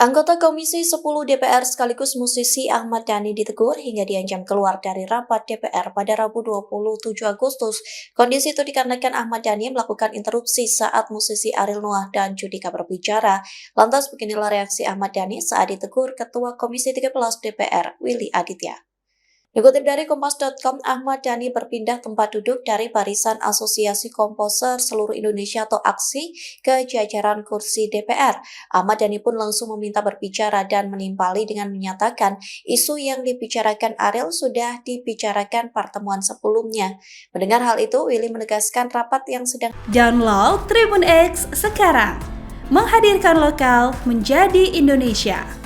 Anggota Komisi 10 DPR sekaligus musisi Ahmad Dhani ditegur hingga diancam keluar dari rapat DPR pada Rabu 27 Agustus. Kondisi itu dikarenakan Ahmad Dhani melakukan interupsi saat musisi Ariel Noah dan Judika berbicara. Lantas beginilah reaksi Ahmad Dhani saat ditegur Ketua Komisi 13 DPR, Willy Aditya. Dikutip dari Kompas.com, Ahmad Dhani berpindah tempat duduk dari Barisan Asosiasi Komposer Seluruh Indonesia atau AKSI ke jajaran kursi DPR. Ahmad Dhani pun langsung meminta berbicara dan menimpali dengan menyatakan isu yang dibicarakan Ariel sudah dibicarakan pertemuan sebelumnya. Mendengar hal itu, Willy menegaskan rapat yang sedang Download Tribun X sekarang, menghadirkan lokal menjadi Indonesia.